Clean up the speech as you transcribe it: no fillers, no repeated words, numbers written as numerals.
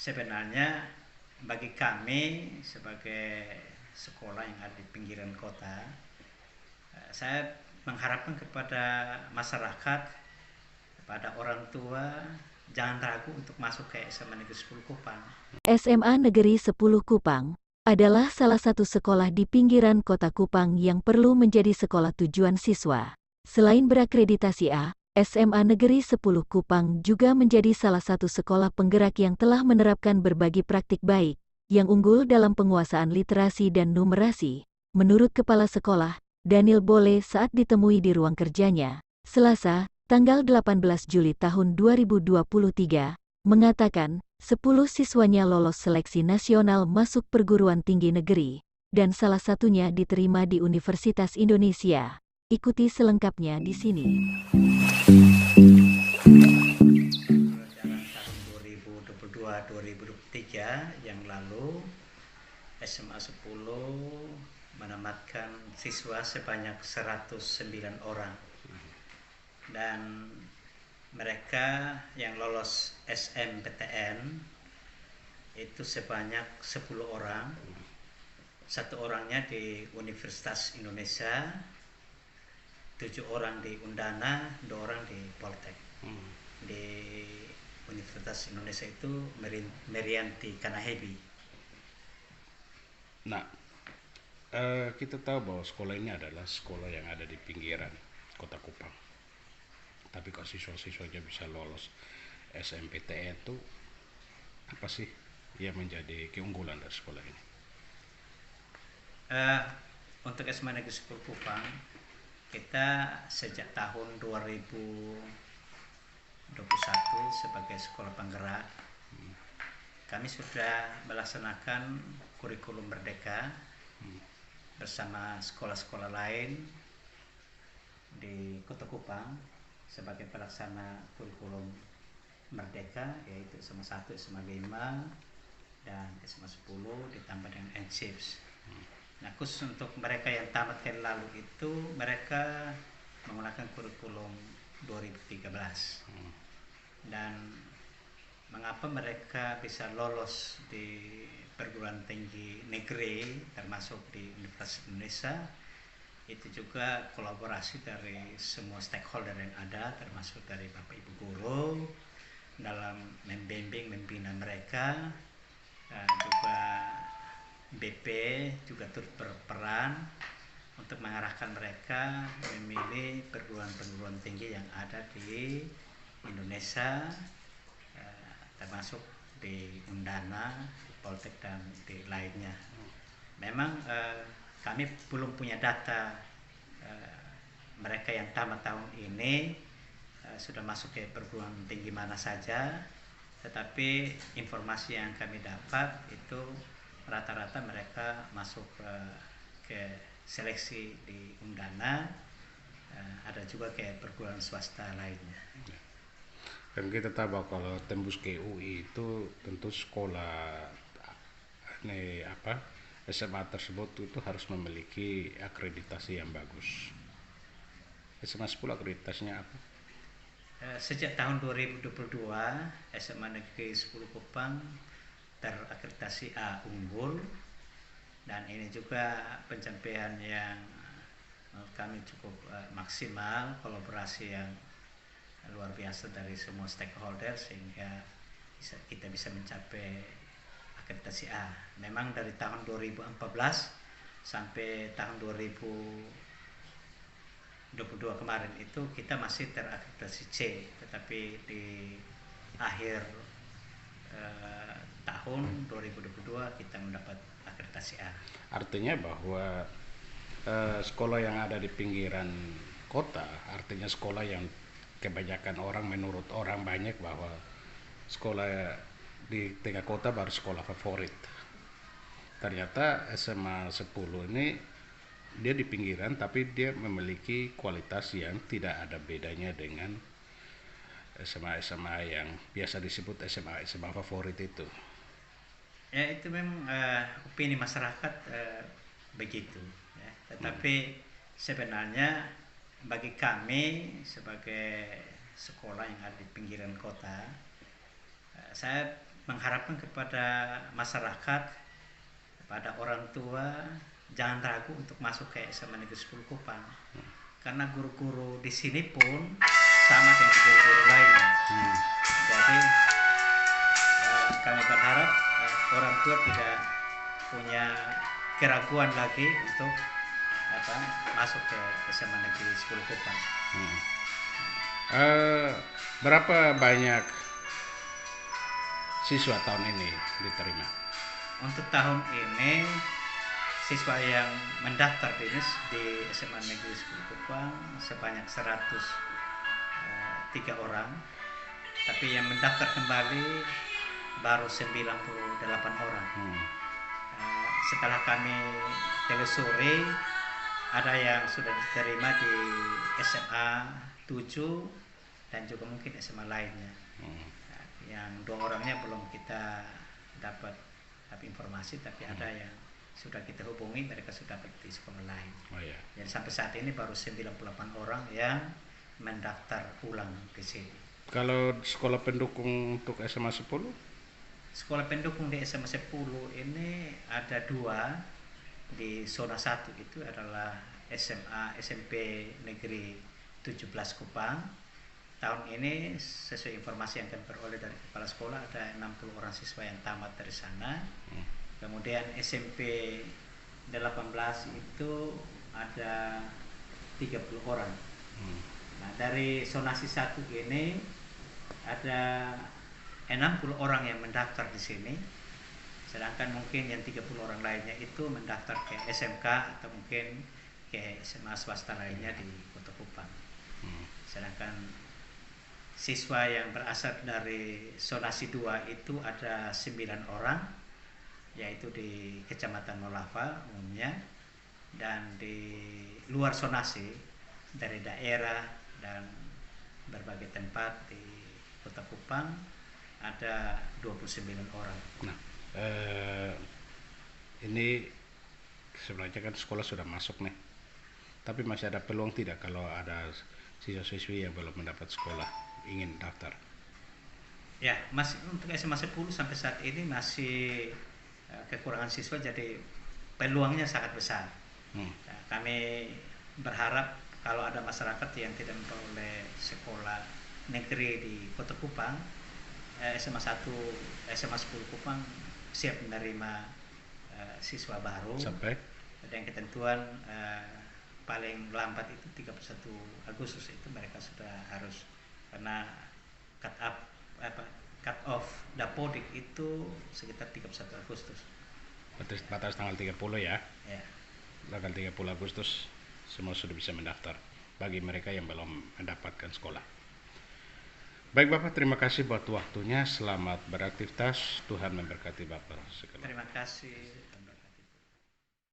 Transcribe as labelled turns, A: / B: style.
A: sebenarnya bagi kami sebagai sekolah yang ada di pinggiran kota, saya mengharapkan kepada masyarakat, kepada orang tua, jangan ragu untuk masuk ke SMA Negeri 10 Kupang.
B: SMA Negeri 10 Kupang adalah salah satu sekolah di pinggiran kota Kupang yang perlu menjadi sekolah tujuan siswa. Selain berakreditasi A, SMA Negeri 10 Kupang juga menjadi salah satu sekolah penggerak yang telah menerapkan berbagai praktik baik, yang unggul dalam penguasaan literasi dan numerasi. Menurut Kepala Sekolah, Daniel Bole saat ditemui di ruang kerjanya, Selasa, tanggal 18 Juli tahun 2023, mengatakan, 10 siswanya lolos seleksi nasional masuk perguruan tinggi negeri, dan salah satunya diterima di Universitas Indonesia. Ikuti selengkapnya di sini.
A: Dalam tahun 2022-2023 yang lalu, SMA 10 menamatkan siswa sebanyak 109 orang. Dan mereka yang lolos SNMPTN itu sebanyak 10 orang. Satu orangnya di Universitas Indonesia, 7 orang di Undana, 2 orang di Poltek. Di Universitas Indonesia itu Merianti Kanahebi.
C: Nah, kita tahu bahwa sekolah ini adalah sekolah yang ada di pinggiran kota Kupang. Tapi kok siswa-siswanya bisa lolos SNMPTN itu apa sih yang menjadi keunggulan dari sekolah ini?
A: Untuk SMA Negeri 10 Kupang, kita sejak tahun 2021 sebagai sekolah penggerak, kami sudah melaksanakan kurikulum merdeka bersama sekolah-sekolah lain di Kota Kupang sebagai pelaksana kurikulum merdeka, yaitu SMA 1, SMA 5, dan SMA 10 ditambah dengan NCIPS. Nah, khusus untuk mereka yang tamat yang lalu itu, mereka menggunakan kurikulum 2013. Dan mengapa mereka bisa lolos di perguruan tinggi negeri termasuk di Universitas Indonesia, itu juga kolaborasi dari semua stakeholder yang ada, termasuk dari Bapak Ibu guru dalam membimbing, membina mereka, dan juga BP juga turut berperan untuk mengarahkan mereka memilih perguruan tinggi yang ada di Indonesia, termasuk di Undana, di Poltek, dan di lainnya. Memang kami belum punya data mereka yang tamat tahun ini sudah masuk ke perguruan tinggi mana saja, tetapi informasi yang kami dapat itu rata-rata mereka masuk ke seleksi di Undana, ada juga ke perguruan swasta lainnya.
C: Dan kita tahu bahwa kalau tembus ke UI itu tentu sekolah SMA tersebut itu harus memiliki akreditasi yang bagus. SMA 10 akreditasinya apa?
A: Sejak tahun 2022, SMA Negeri 10 Kupang terakreditasi A unggul, dan ini juga pencapaian yang menurut kami cukup maksimal, kolaborasi yang luar biasa dari semua stakeholder sehingga kita bisa mencapai akreditasi A. Memang dari tahun 2014 sampai tahun 2022 kemarin itu kita masih terakreditasi C, tetapi di akhir tahun 2022 kita mendapat akreditasi A.
C: Artinya bahwa sekolah yang ada di pinggiran kota, artinya sekolah yang kebanyakan orang, menurut orang banyak bahwa sekolah di tengah kota baru sekolah favorit. Ternyata SMA 10 ini dia di pinggiran tapi dia memiliki kualitas yang tidak ada bedanya dengan SMA-SMA yang biasa disebut SMA favorit itu.
A: Ya, itu memang opini masyarakat begitu ya. Tetapi sebenarnya bagi kami sebagai sekolah yang ada di pinggiran kota, saya mengharapkan kepada masyarakat, kepada orang tua, jangan ragu untuk masuk ke SMA Negeri 10 Kupang. Karena guru-guru di sini pun sama dengan guru-guru lainnya. Jadi kami berharap orang tua tidak punya keraguan lagi untuk masuk ke SMA Negeri 10 Kupang.
C: Berapa banyak siswa tahun ini diterima?
A: Untuk tahun ini siswa yang mendaftar di SMA Negeri 10 Kupang sebanyak 103 orang, tapi yang mendaftar kembali baru 98 orang. Setelah kami telusuri, ada yang sudah diterima di SMA 7 dan juga mungkin SMA lainnya. Yang 2 orangnya belum kita dapat informasi, tapi ada yang sudah kita hubungi, mereka sudah dapat di sekolah lain. Jadi sampai saat ini baru 98 orang yang mendaftar ulang di sini.
C: Kalau sekolah pendukung untuk SMA 10?
A: Sekolah pendukung di SMA 10 ini ada 2. Di zona 1 itu adalah SMP Negeri 17 Kupang. Tahun ini sesuai informasi yang kami peroleh dari kepala sekolah ada 60 orang siswa yang tamat dari sana. Kemudian SMP 18 itu ada 30 orang. Nah, dari zonasi 1 ini ada 60 orang yang mendaftar di sini. Sedangkan mungkin yang 30 orang lainnya itu mendaftar ke SMK atau mungkin ke SMA swasta lainnya di Kota Kupang. Sedangkan siswa yang berasal dari zonasi 2 itu ada 9 orang, yaitu di Kecamatan Molava umumnya, dan di luar zonasi dari daerah dan berbagai tempat di Kota Kupang ada 29 orang.
C: Nah, ini sebenarnya kan sekolah sudah masuk nih, tapi masih ada peluang tidak kalau ada siswa-siswi yang belum mendapat sekolah ingin daftar?
A: Ya, masih untuk SMA 10 sampai saat ini masih kekurangan siswa, jadi peluangnya sangat besar. Nah, kami berharap kalau ada masyarakat yang tidak memperoleh sekolah negeri di Kota Kupang, SMA 1, SMA 10 Kupang siap menerima siswa baru
C: sampai
A: dengan ketentuan paling lambat itu 31 Agustus itu mereka sudah harus, karena cut off Dapodik itu sekitar 31 Agustus.
C: Batas tanggal 30 ya?
A: Ya.
C: Tanggal 30 Agustus semua sudah bisa mendaftar bagi mereka yang belum mendapatkan sekolah. Baik Bapak, terima kasih buat waktunya. Selamat beraktivitas. Tuhan memberkati Bapak.
A: Terima kasih.